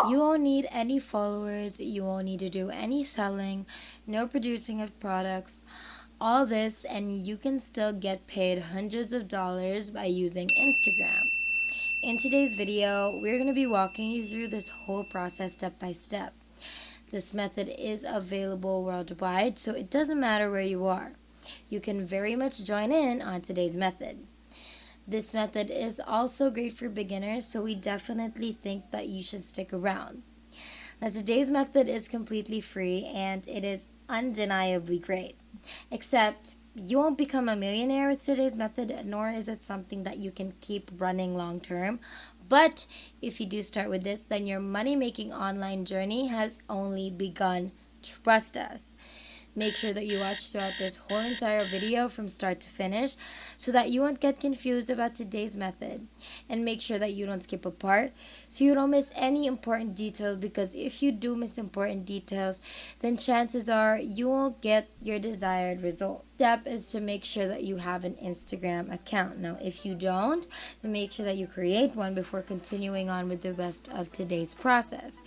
You won't need any followers, you won't need to do any selling, no producing of products, all this, and you can still get paid hundreds of dollars by using Instagram. In today's video, we're going to be walking you through this whole process step by step. This method is available worldwide, so it doesn't matter where you are. You can very much join in on today's method. This method is also great for beginners, so we definitely think that you should stick around. Now, today's method is completely free and it is undeniably great. Except, you won't become a millionaire with today's method, nor is it something that you can keep running long term. But if you do start with this, then your money making online journey has only begun. Trust us. Make sure that you watch throughout this whole entire video from start to finish so that you won't get confused about today's method. And make sure that you don't skip a part so you don't miss any important details, because if you do miss important details, then chances are you won't get your desired result. Step is to make sure that you have an Instagram account. Now, if you don't, then make sure that you create one before continuing on with the rest of today's process.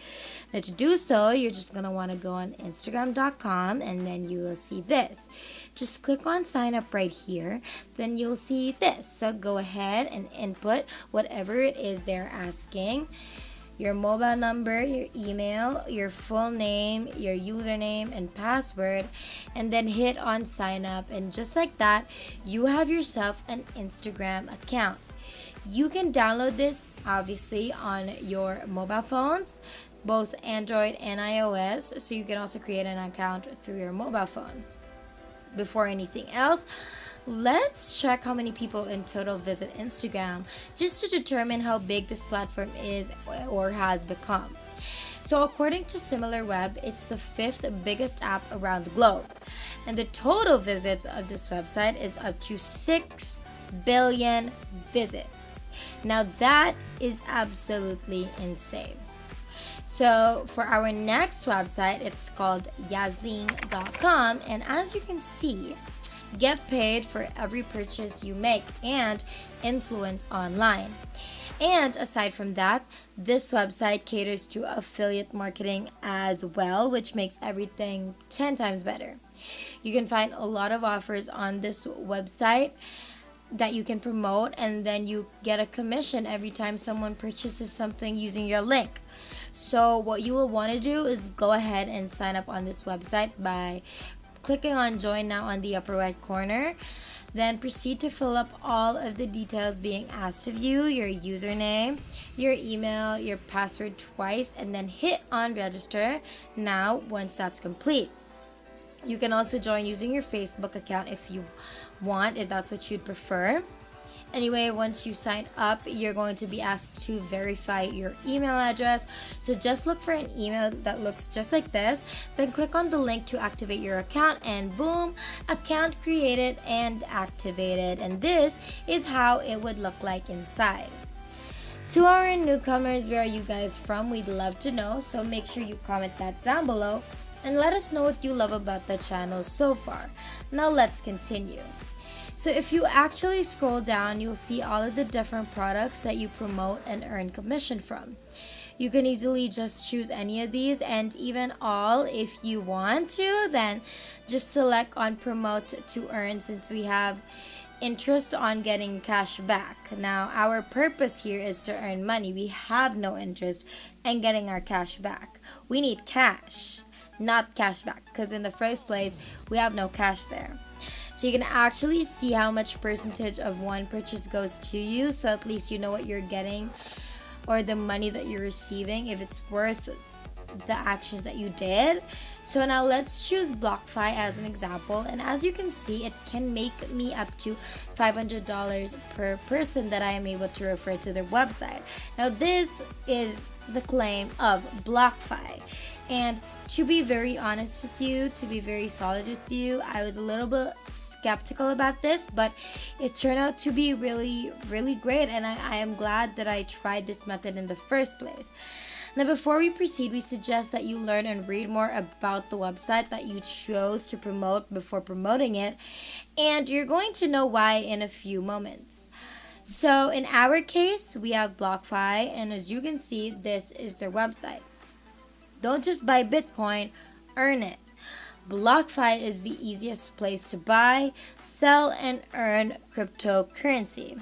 Now, to do so, you're just going to want to go on Instagram.com and then you will see this. Just click on sign up right here, then you'll see this. So go ahead and input whatever it is they're asking. Your mobile number, your email, your full name, your username and password, and then hit on sign up, and just like that, you have yourself an Instagram account. You can download this obviously on your mobile phones, both Android and iOS, so you can also create an account through your mobile phone. Before anything else, let's check how many people in total visit Instagram just to determine how big this platform is or has become. So according to SimilarWeb, it's the 5th biggest app around the globe. And the total visits of this website is up to 6 billion visits. Now that is absolutely insane. So for our next website, it's called Yazing.com, and as you can see, get paid for every purchase you make and influence online. And aside from that, this website caters to affiliate marketing as well, which makes everything 10 times better. You can find a lot of offers on this website that you can promote, and then you get a commission every time someone purchases something using your link. So what you will want to do is go ahead and sign up on this website by clicking on join now on the upper right corner. Then proceed to fill up all of the details being asked of you, your username, your email, your password twice, and then hit on register now once that's complete. You can also join using your Facebook account if you want, if that's what you'd prefer. Anyway, once you sign up, you're going to be asked to verify your email address. So just look for an email that looks just like this. Then click on the link to activate your account, and boom, account created and activated. And this is how it would look like inside. To our newcomers, where are you guys from? We'd love to know. So make sure you comment that down below and let us know what you love about the channel so far. Now let's continue. So if you actually scroll down, you'll see all of the different products that you promote and earn commission from. You can easily just choose any of these, and even all if you want to. Then just select on promote to earn, since we have interest on getting cash back. Now our purpose here is to earn money. We have no interest in getting our cash back. We need cash, not cash back, because in the first place we have no cash there. So you can actually see how much percentage of one purchase goes to you, so at least you know what you're getting or the money that you're receiving, if it's worth the actions that you did. So now let's choose BlockFi as an example, and as you can see, it can make me up to $500 per person that I am able to refer to their website. Now this is the claim of BlockFi, and to be very honest with you, to be very solid with you, I was a little bit skeptical about this, but it turned out to be really, really great, and I am glad that I tried this method in the first place. Now, before we proceed, we suggest that you learn and read more about the website that you chose to promote before promoting it, and you're going to know why in a few moments. So in our case, we have BlockFi, and as you can see, this is their website. Don't just buy Bitcoin, earn it. BlockFi is the easiest place to buy, sell, and earn cryptocurrency.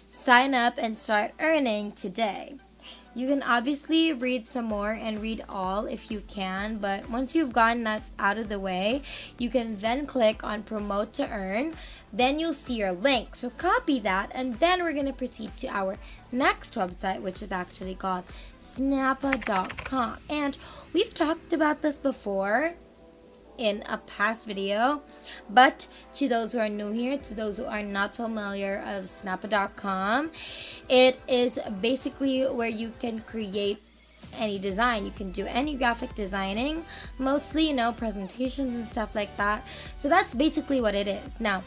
Sign up and start earning today. You can obviously read some more and read all if you can, but once you've gotten that out of the way, you can then click on promote to earn. Then you'll see your link. So copy that, and then we're going to proceed to our next website, which is actually called snappa.com. And we've talked about this before in a past video, but to those who are new here, to those who are not familiar of snappa.com, it is basically where you can create any design. You can do any graphic designing, mostly, presentations and stuff like that. So that's basically what it is. Now,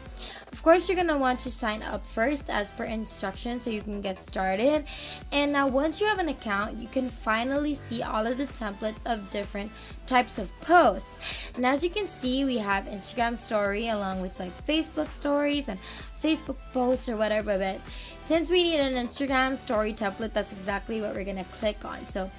of course, you're gonna want to sign up first as per instructions so you can get started. And now once you have an account, you can finally see all of the templates of different types of posts. And as you can see, we have Instagram story along with like Facebook stories and Facebook posts or whatever, but since we need an Instagram story template, that's exactly what we're gonna click on. So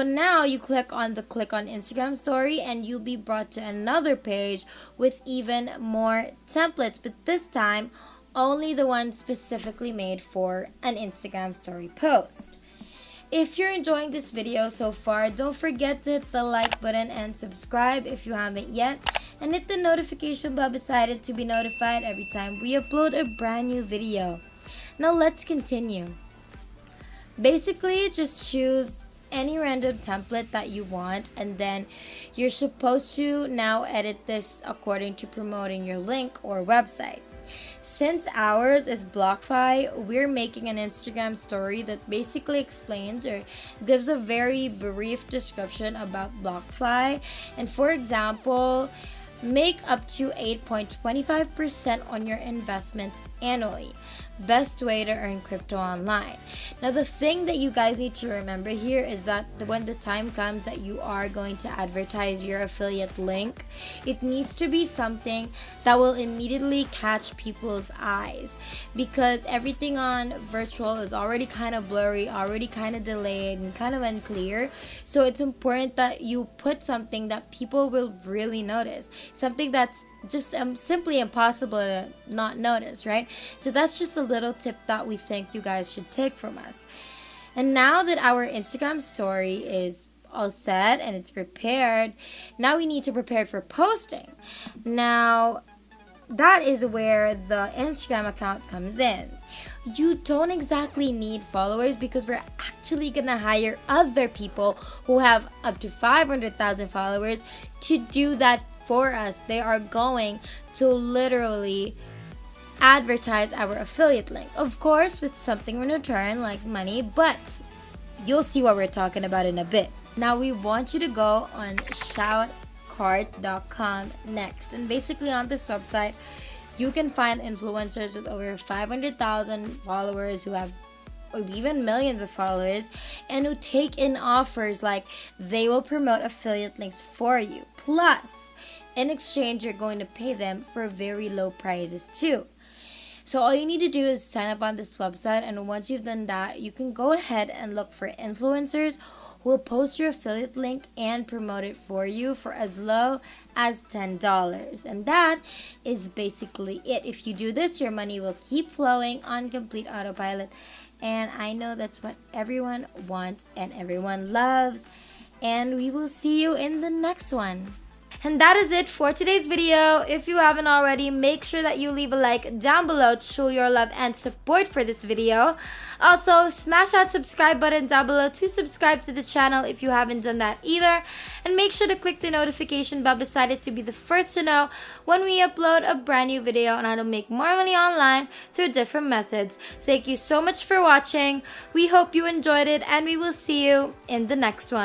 now you click on Instagram story, and you'll be brought to another page with even more templates, but this time only the ones specifically made for an Instagram story post. If you're enjoying this video so far, don't forget to hit the like button and subscribe if you haven't yet, and hit the notification bell beside it to be notified every time we upload a brand new video. Now let's continue. Basically, just choose any random template that you want, and then you're supposed to now edit this according to promoting your link or website. Since ours is BlockFi, we're making an Instagram story that basically explains or gives a very brief description about BlockFi. And for example, make up to 8.25% on your investments annually. Best way to earn crypto online. Now, the thing that you guys need to remember here is that when the time comes that you are going to advertise your affiliate link, it needs to be something that will immediately catch people's eyes, because everything on virtual is already kind of blurry, already kind of delayed and kind of unclear. So it's important that you put something that people will really notice, something that's just simply impossible to not notice, right? So that's just a little tip that we think you guys should take from us. And now that our Instagram story is all set and it's prepared, now we need to prepare for posting. Now, that is where the Instagram account comes in. You don't exactly need followers, because we're actually gonna hire other people who have up to 500,000 followers to do that for us. They are going to literally advertise our affiliate link, of course with something in return like money, but you'll see what we're talking about in a bit. Now we want you to go on shoutcart.com next, and basically on this website you can find influencers with over 500,000 followers who have even millions of followers, and who take in offers like they will promote affiliate links for you. Plus, in exchange, you're going to pay them for very low prices too. So all you need to do is sign up on this website, and once you've done that, you can go ahead and look for influencers who will post your affiliate link and promote it for you for as low as $10. And that is basically it. If you do this, your money will keep flowing on complete autopilot. And I know that's what everyone wants and everyone loves. And we will see you in the next one. And that is it for today's video. If you haven't already, make sure that you leave a like down below to show your love and support for this video. Also, smash that subscribe button down below to subscribe to the channel if you haven't done that either. And make sure to click the notification bell beside it to be the first to know when we upload a brand new video on how to make more money online through different methods. Thank you so much for watching. We hope you enjoyed it, and we will see you in the next one.